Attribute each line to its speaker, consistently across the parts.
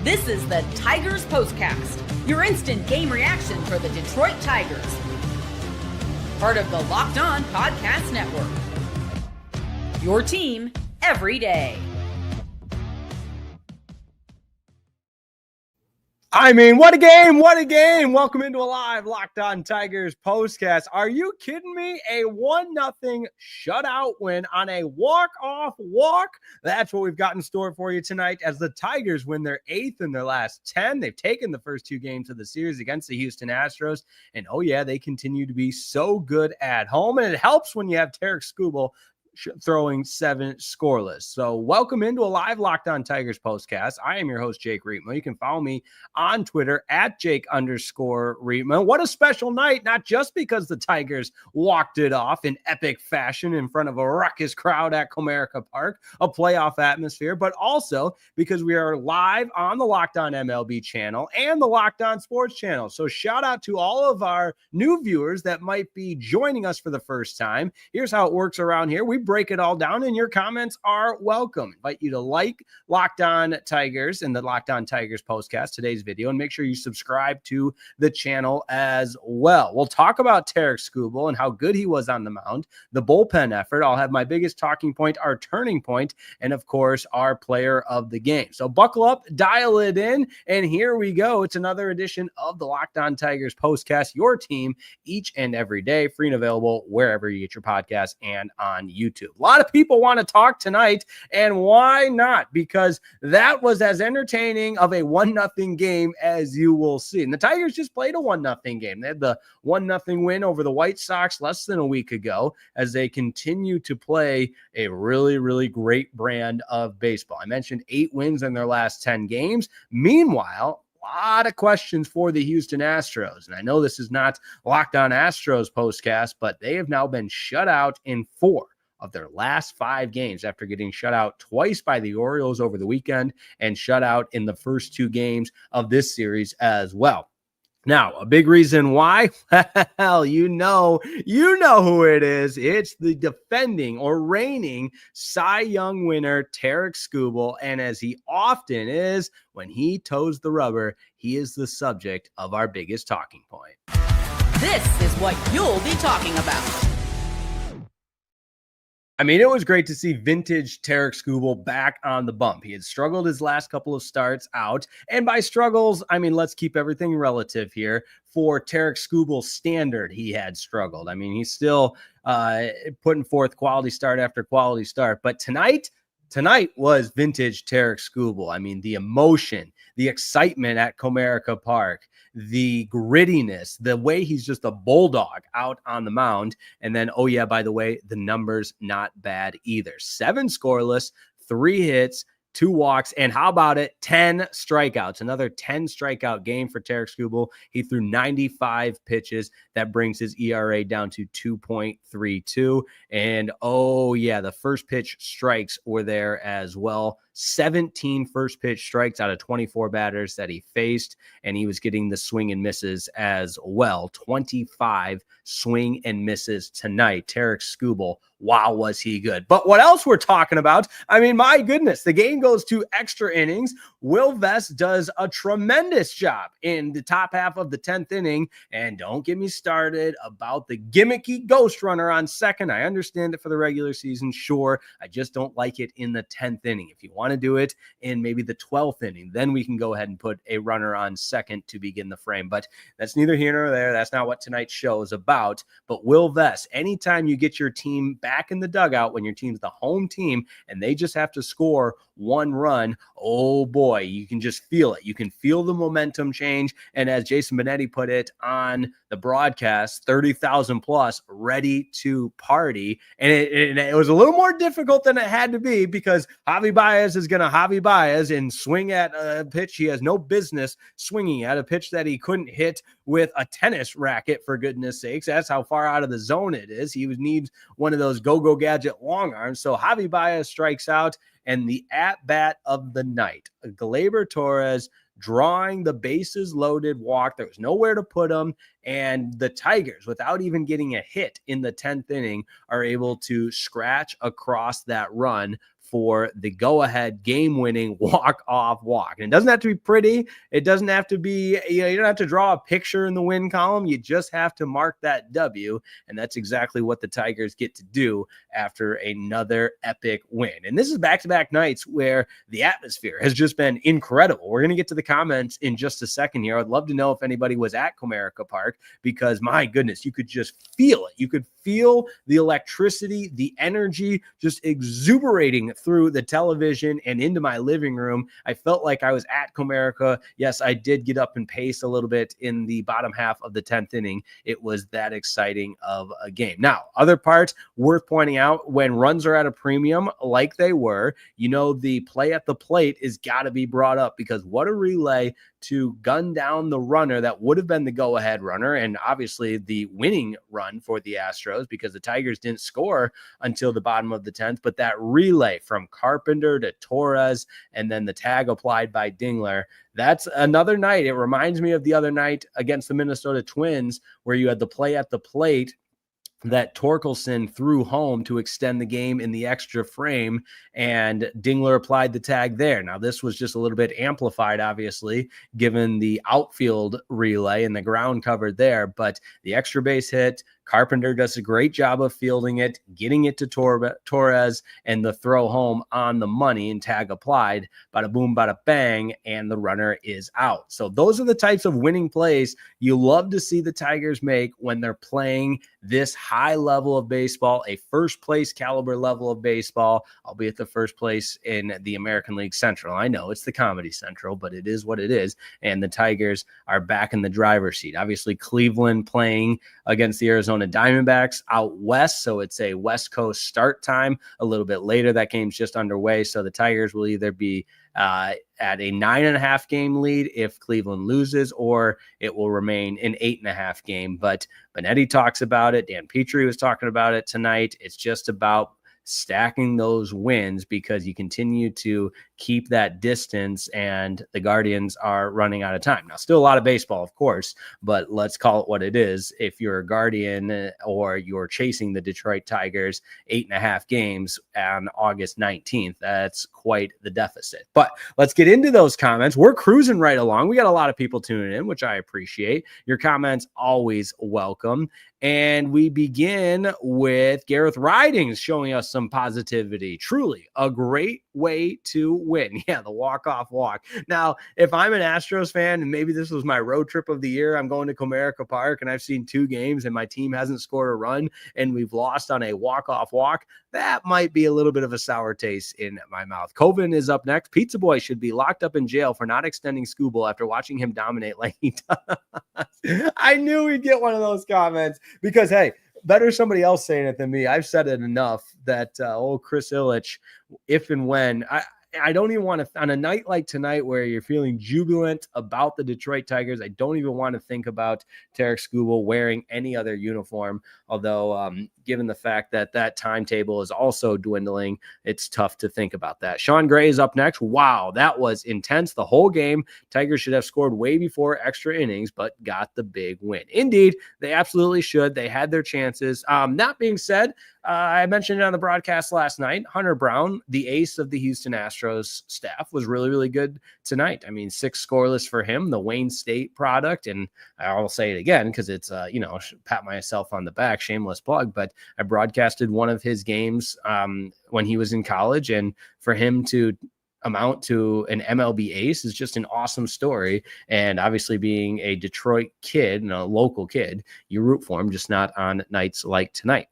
Speaker 1: This is the Tigers POSTCAST, your instant game reaction for the Detroit Tigers. Part of the Locked On Podcast Network. Your team every day.
Speaker 2: I mean, what a game, what a game. Welcome into a live Locked On Tigers postcast. Are you kidding me? A 1-0 shutout win on a walk-off walk. That's what we've got in store for you tonight as the Tigers win their 8th in their last 10. They've taken the first 2 games of the series against the Houston Astros. And oh yeah, they continue to be so good at home. And it helps when you have Tarik Skubal throwing 7 scoreless. So welcome into a live Locked On Tigers postcast. I am your host, Jake Rietma. You can follow me on Twitter at Jake_Rietma. What a special night, not just because the Tigers walked it off in epic fashion in front of a ruckus crowd at Comerica Park, a playoff atmosphere, but also because we are live on the Locked On MLB channel and the Locked On Sports channel. So shout out to all of our new viewers that might be joining us for the first time. Here's how it works around here. We break it all down and your comments are welcome. Invite you to like Locked On Tigers and the Locked On Tigers postcast, today's video, and make sure you subscribe to the channel as well. We'll talk about Tarik Skubal and how good he was on the mound, the bullpen effort. I'll have my biggest talking point, our turning point, and of course, our player of the game. So buckle up, dial it in, and here we go. It's another edition of the Locked On Tigers postcast, your team each and every day, free and available wherever you get your podcasts and on YouTube. A lot of people want to talk tonight, and why not? Because that was as entertaining of a 1-0 game as you will see. And the Tigers just played a 1-0 game. They had the 1-0 win over the White Sox less than a week ago as they continue to play a really, really great brand of baseball. I mentioned 8 wins in their last 10 games. Meanwhile, a lot of questions for the Houston Astros. And I know this is not Locked On Astros postcast, but they have now been shut out in 4 of their last 5 games after getting shut out twice by the Orioles over the weekend and shut out in the first 2 games of this series as well. Now, a big reason why, well, you know who it is. It's the defending or reigning Cy Young winner, Tarik Skubal. And as he often is, when he toes the rubber, he is the subject of our biggest talking point.
Speaker 1: This is what you'll be talking about.
Speaker 2: I mean, it was great to see vintage Tarik Skubal back on the bump. He had struggled his last couple of starts out. And by struggles, I mean, let's keep everything relative here. For Tarik Skubal's standard, he had struggled. I mean, he's still putting forth quality start after quality start. But tonight was vintage Tarik Skubal. I mean, the emotion, the excitement at Comerica Park, the grittiness, the way he's just a bulldog out on the mound. And then, oh yeah, by the way, the numbers not bad either. 7 scoreless, 3 hits, 2 walks, and how about it? 10 strikeouts. Another 10 strikeout game for Tarik Skubal. He threw 95 pitches. That brings his ERA down to 2.32. And oh yeah, the first pitch strikes were there as well. 17 first pitch strikes out of 24 batters that he faced, and he was getting the swing and misses as well. 25 swing and misses tonight. Tarik Skubal, wow, was he good. But what else we're talking about? I mean, my goodness, the game goes to extra innings. Will Vest does a tremendous job in the top half of the 10th inning, and don't get me started about the gimmicky ghost runner on second. I understand it for the regular season, sure. I just don't like it in the 10th inning. If you want to do it in maybe the 12th inning, then we can go ahead and put a runner on second to begin the frame. But that's neither here nor there. That's not what tonight's show is about. But Will Vest, anytime you get your team back in the dugout when your team's the home team and they just have to score 1 run, oh boy, you can just feel it. You can feel the momentum change. And as Jason Benetti put it on the broadcast, 30,000 plus ready to party. And it was a little more difficult than it had to be because Javi Baez is going to Javi Baez and swing at a pitch he has no business swinging at, a pitch that he couldn't hit with a tennis racket, for goodness sakes. That's how far out of the zone it is. He needs one of those go-go gadget long arms. So Javi Baez strikes out, and the at-bat of the night, Gleyber Torres drawing the bases loaded walk. There was nowhere to put him. And the Tigers, without even getting a hit in the 10th inning, are able to scratch across that run for the go-ahead game-winning walk-off walk. And it doesn't have to be pretty. It doesn't have to be, you don't have to draw a picture in the win column. You just have to mark that W. And that's exactly what the Tigers get to do after another epic win. And this is back-to-back nights where the atmosphere has just been incredible. We're going to get to the comments in just a second here. I'd love to know if anybody was at Comerica Park, because my goodness, you could just feel it. You could feel the electricity, the energy just exuberating through the television and into my living room. I felt like I was at Comerica. Yes, I did get up and pace a little bit in the bottom half of the 10th inning. It was that exciting of a game. Now, other parts worth pointing out, when runs are at a premium like they were, the play at the plate is got to be brought up, because what a relay to gun down the runner that would have been the go-ahead runner, and obviously the winning run for the Astros, because the Tigers didn't score until the bottom of the 10th. But that relay from Carpenter to Torres, and then the tag applied by Dingler, that's another night. It reminds me of the other night against the Minnesota Twins, where you had the play at the plate that Torkelson threw home to extend the game in the extra frame, and Dingler applied the tag there. Now, this was just a little bit amplified, obviously, given the outfield relay and the ground covered there, but the extra base hit, Carpenter does a great job of fielding it, getting it to Torres, and the throw home on the money and tag applied. Bada boom, bada bang, and the runner is out. So those are the types of winning plays you love to see the Tigers make when they're playing this high level of baseball, a first place caliber level of baseball, albeit the first place in the American League Central. I know it's the Comedy Central, but it is what it is. And the Tigers are back in the driver's seat. Obviously, Cleveland playing against the Arizona Diamondbacks out west, so it's a West Coast start time a little bit later. That game's just underway, so the Tigers will either be at a 9.5 game lead if Cleveland loses, or it will remain an 8.5 game. But Benetti talks about it. Dan Petrie was talking about it tonight. It's just about stacking those wins, because you continue to keep that distance, and the Guardians are running out of time. Now, still a lot of baseball, of course, but let's call it what it is. If you're a Guardian or you're chasing the Detroit Tigers 8.5 games on August 19th, that's quite the deficit. But let's get into those comments. We're cruising right along. We got a lot of people tuning in, which I appreciate. Your comments always welcome. And we begin with Gareth Ridings showing us some positivity. Truly a great way to win. Yeah, the walk-off walk. Now, if I'm an Astros fan, and maybe this was my road trip of the year, I'm going to Comerica Park and I've seen 2 games and my team hasn't scored a run and we've lost on a walk-off walk, that might be a little bit of a sour taste in my mouth. Coven is up next. Pizza Boy should be locked up in jail for not extending Skubal after watching him dominate like he does. I knew we'd get one of those comments, because, hey, better somebody else saying it than me. I've said it enough that old Chris Ilitch, if and when, I don't even want to, on a night like tonight where you're feeling jubilant about the Detroit Tigers, I don't even want to think about Tarik Skubal wearing any other uniform. Although, given the fact that that timetable is also dwindling, it's tough to think about that. Sean Gray is up next. Wow, that was intense the whole game. Tigers should have scored way before extra innings, but got the big win. Indeed, they absolutely should. They had their chances. That being said, I mentioned it on the broadcast last night. Hunter Brown, the ace of the Houston Astros staff, was really, really good tonight. I mean, 6 scoreless for him, the Wayne State product. And I'll say it again, because it's, pat myself on the back, shameless plug, but I broadcasted one of his games when he was in college. And for him to amount to an MLB ace is just an awesome story. And obviously, being a Detroit kid and a local kid, you root for him, just not on nights like tonight.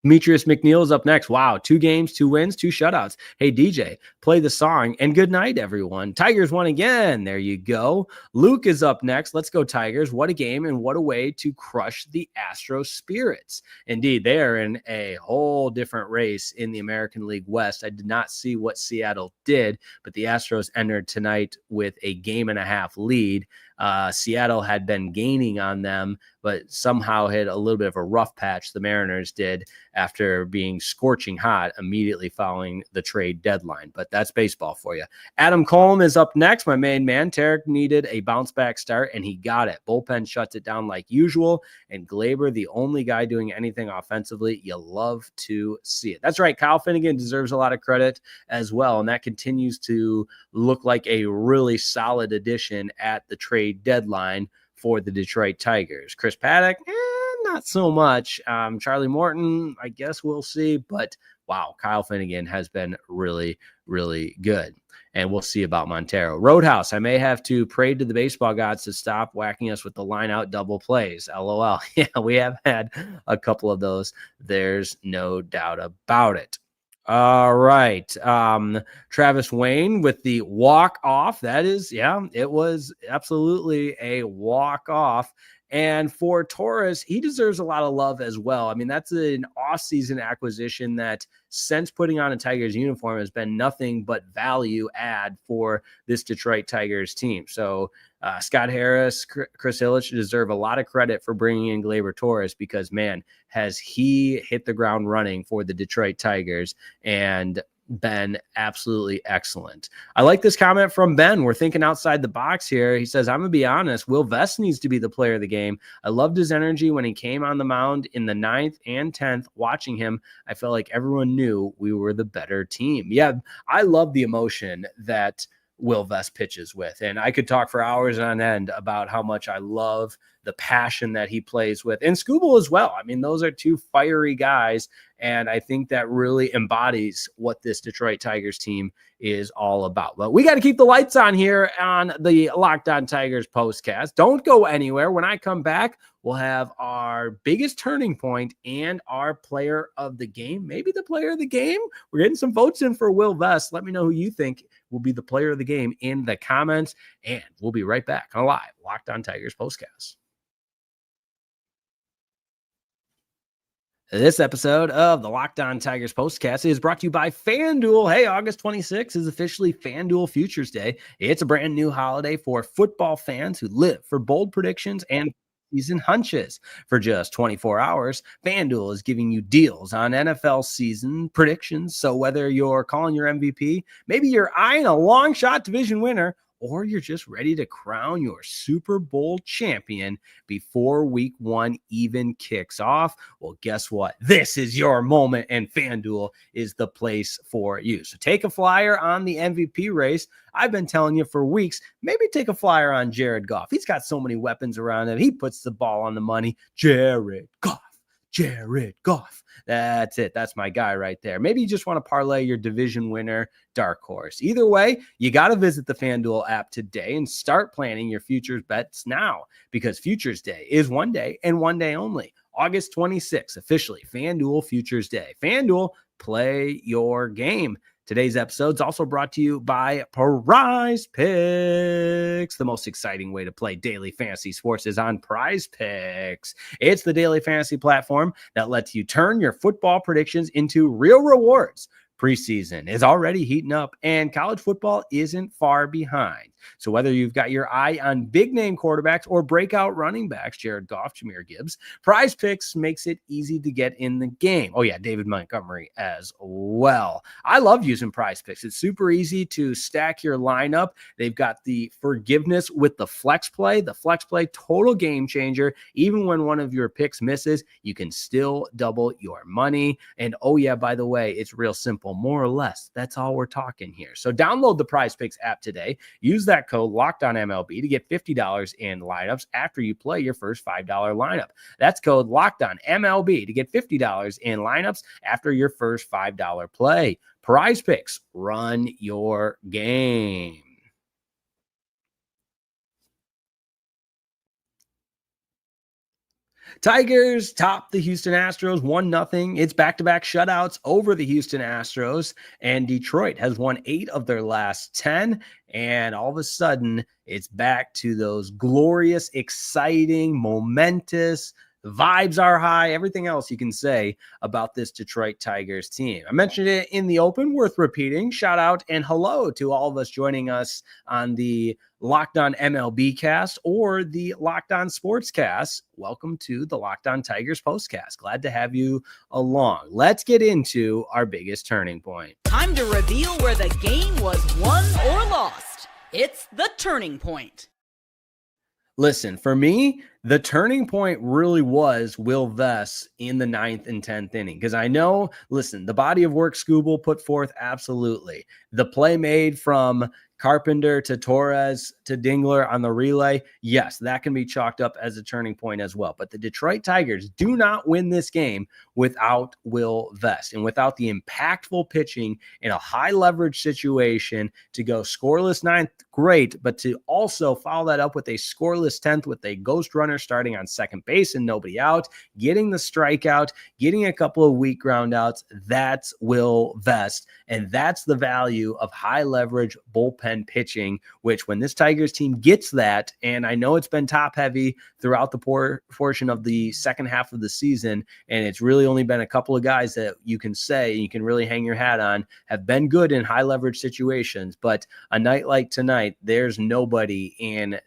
Speaker 2: Demetrius McNeil is up next. Wow, 2 games, 2 wins, 2 shutouts. Hey, DJ, play the song, and good night, everyone. Tigers won again. There you go. Luke is up next. Let's go, Tigers. What a game, and what a way to crush the Astros spirits. Indeed, they are in a whole different race in the American League West. I did not see what Seattle did, but the Astros entered tonight with a 1.5 game lead. Seattle had been gaining on them, but somehow hit a little bit of a rough patch. The Mariners did after being scorching hot immediately following the trade deadline. But that's baseball for you. Adam Colm is up next. My main man, Tarik, needed a bounce back start, and he got it. Bullpen shuts it down like usual, and Gleyber, the only guy doing anything offensively. You love to see it. That's right. Kyle Finnegan deserves a lot of credit as well, and that continues to look like a really solid addition at the trade deadline for the Detroit Tigers. Chris Paddock, not so much. Charlie Morton, I guess we'll see. But wow, Kyle Finnegan has been really, really good. And we'll see about Montero. Roadhouse, I may have to pray to the baseball gods to stop whacking us with the line out double plays. LOL. Yeah, we have had a couple of those. There's no doubt about it. All right. Travis Wayne with the walk off. That is, yeah, it was absolutely a walk off. And for Torres, he deserves a lot of love as well. I mean, that's an off-season acquisition that since putting on a Tigers uniform has been nothing but value add for this Detroit Tigers team. So Scott Harris, Chris Ilitch deserve a lot of credit for bringing in Gleyber Torres because, man, has he hit the ground running for the Detroit Tigers and been absolutely excellent. I like this comment from Ben. We're thinking outside the box here. He says, I'm going to be honest, Will Vest needs to be the player of the game. I loved his energy when he came on the mound in the 9th and 10th. Watching him, I felt like everyone knew we were the better team. Yeah, I love the emotion that Will Vest pitches with. And I could talk for hours on end about how much I love the passion that he plays with. And Skubal as well. I mean, those are two fiery guys. And I think that really embodies what this Detroit Tigers team is all about. But we got to keep the lights on here on the Locked On Tigers postcast. Don't go anywhere. When I come back, we'll have our biggest turning point and our player of the game. Maybe the player of the game. We're getting some votes in for Will Vest. Let me know who you think will be the player of the game in the comments. And we'll be right back on a live Locked On Tigers postcast. This episode of the Locked On Tigers postcast is brought to you by FanDuel. Hey, August 26th is officially FanDuel Futures Day. It's a brand new holiday for football fans who live for bold predictions and season hunches. For just 24 hours, FanDuel is giving you deals on NFL season predictions. So whether you're calling your MVP, maybe you're eyeing a long shot division winner, or you're just ready to crown your Super Bowl champion before week 1 even kicks off, well, guess what? This is your moment, and FanDuel is the place for you. So take a flyer on the MVP race. I've been telling you for weeks, maybe take a flyer on Jared Goff. He's got so many weapons around him. He puts the ball on the money. Jared Goff. That's it. That's my guy right there. Maybe you just want to parlay your division winner dark horse. Either way, you got to visit the FanDuel app today and start planning your futures bets now, because Futures Day is one day and one day only. August 26th, officially FanDuel Futures Day. FanDuel, play your game. Today's episode is also brought to you by Prize Picks. The most exciting way to play daily fantasy sports is on Prize Picks. It's the daily fantasy platform that lets you turn your football predictions into real rewards. Preseason is already heating up, and college football isn't far behind. So whether you've got your eye on big-name quarterbacks or breakout running backs, Jared Goff, Jahmyr Gibbs, Prize Picks makes it easy to get in the game. Oh, yeah, David Montgomery as well. I love using Prize Picks. It's super easy to stack your lineup. They've got the forgiveness with the flex play. The flex play, total game changer. Even when one of your picks misses, you can still double your money. And oh, yeah, by the way, it's real simple. More or less, that's all we're talking here. So download the Prize Picks app today. Use that code LOCKEDONMLB to get $50 in lineups after you play your first $5 lineup. That's code LOCKEDONMLB to get $50 in lineups after your first $5 play. Prize Picks, run your game. Tigers top the Houston Astros 1-0. It's back-to-back shutouts over the Houston Astros, and Detroit has won 8 of their last 10, and all of a sudden, it's back to those glorious, exciting, momentous The vibes are high. Everything else you can say about this Detroit Tigers team. I mentioned it in the open, worth repeating. Shout out and hello to all of us joining us on the Locked On MLB cast or the Locked On Sports cast. Welcome to the Locked On Tigers postcast. Glad to have you along. Let's get into our biggest turning point.
Speaker 1: Time to reveal where the game was won or lost. It's the turning point.
Speaker 2: Listen, for me, the turning point really was Will Vest in the 9th and 10th inning. Because I know, listen, the body of work Skubal put forth, absolutely. The play made from Carpenter to Torres to Dingler on the relay, yes, that can be chalked up as a turning point as well. But the Detroit Tigers do not win this game without Will Vest and without the impactful pitching in a high leverage situation to go scoreless 9th, great, but to also follow that up with a scoreless 10th with a ghost runner starting on second base and nobody out, getting the strikeout, getting a couple of weak ground outs, that's Will Vest. And that's the value of high leverage bullpen pitching, which when this Tigers team gets that, and I know it's been top heavy throughout the portion of the second half of the season, and it's really only been a couple of guys that you can say you can really hang your hat on have been good in high leverage situations. But a night like tonight, there's nobody in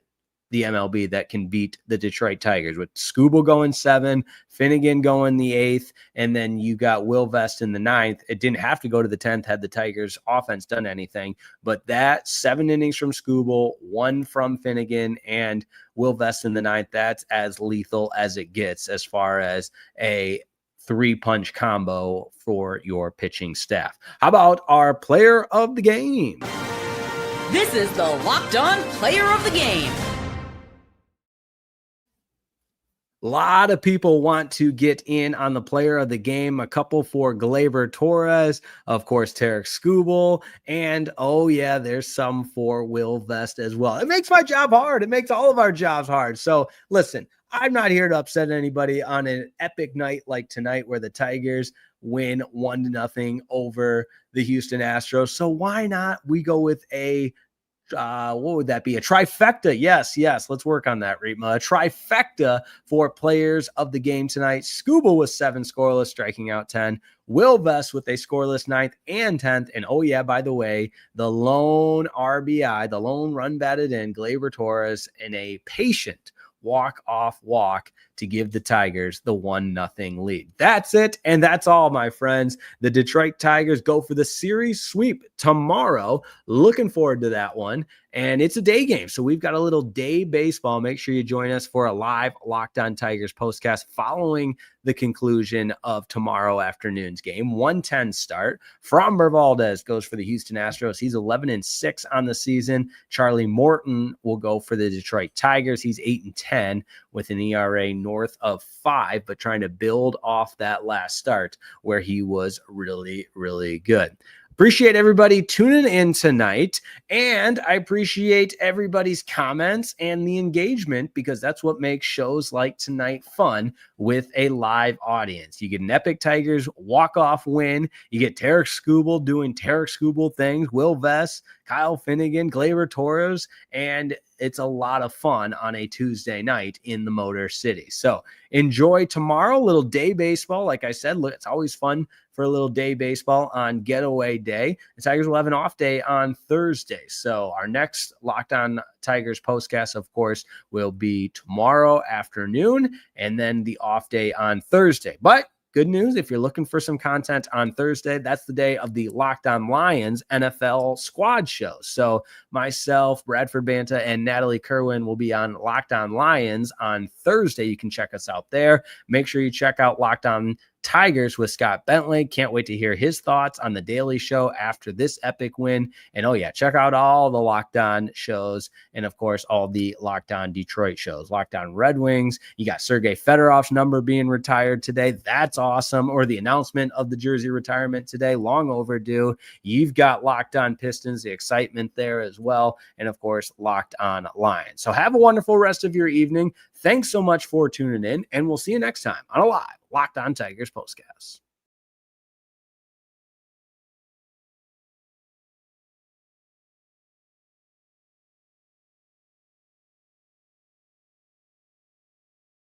Speaker 2: the MLB that can beat the Detroit Tigers with Skubal going 7, Finnegan going the 8th, and then you got Will Vest in the 9th. It didn't have to go to the 10th had the Tigers offense done anything, but that 7 innings from Skubal, 1 from Finnegan, and Will Vest in the 9th, that's as lethal as it gets as far as a 3-punch combo for your pitching staff. How about our player of the game?
Speaker 1: This is the Locked On Player of the Game.
Speaker 2: A lot of people want to get in on the player of the game. A couple for Gleyber Torres, of course, Tarik Skubal, and oh yeah, there's some for Will Vest as well. It makes my job hard. It makes all of our jobs hard. So listen, I'm not here to upset anybody on an epic night like tonight where the Tigers win 1-0 over the Houston Astros. So why not we go with a what would that be? A trifecta. Yes. Let's work on that, Reetma. A trifecta for players of the game tonight. Skubal with 7 scoreless, striking out 10. Will Vest with a scoreless 9th and 10th. And oh yeah, by the way, the lone RBI, the lone run batted in, Gleyber Torres, in a patient walk-off walk to give the Tigers the 1-0 lead. That's it, and that's all, my friends. The Detroit Tigers go for the series sweep tomorrow. Looking forward to that one, and it's a day game, so we've got a little day baseball. Make sure you join us for a live Locked On Tigers postcast following the conclusion of tomorrow afternoon's game. 1:10 start. Framber Valdez goes for the Houston Astros. He's 11-6 on the season. Charlie Morton will go for the Detroit Tigers. He's 8-10 with an ERA north of 5, but trying to build off that last start where he was really, really good. Appreciate everybody tuning in tonight, and I appreciate everybody's comments and the engagement, because that's what makes shows like tonight fun with a live audience. You get an epic Tigers walk-off win. You get Tarik Skubal doing Tarik Skubal things, Will Vest, Kyle Finnegan, Gleyber Torres, and it's a lot of fun on a Tuesday night in the Motor City. So enjoy tomorrow, little day baseball. Like I said, look, it's always fun for a little day baseball on getaway day. The Tigers will have an off day on Thursday. So our next Locked On Tigers postcast, of course, will be tomorrow afternoon, and then the off day on Thursday. But good news, if you're looking for some content on Thursday, that's the day of the Locked On Lions NFL squad show. So myself, Bradford Banta, and Natalie Kerwin will be on Locked On Lions on Thursday. You can check us out there. Make sure you check out Locked On Tigers with Scott Bentley. Can't wait to hear his thoughts on the Daily Show after this epic win. And oh yeah, check out all the Locked On shows, and of course all the Locked On Detroit shows. Locked On Red Wings. You got Sergei Fedorov's number being retired today. That's awesome. Or the announcement of the jersey retirement today, long overdue. You've got Locked On Pistons, the excitement there as well, and of course Locked On Lions. So have a wonderful rest of your evening. Thanks so much for tuning in, and we'll see you next time on a live Locked On Tigers postcast.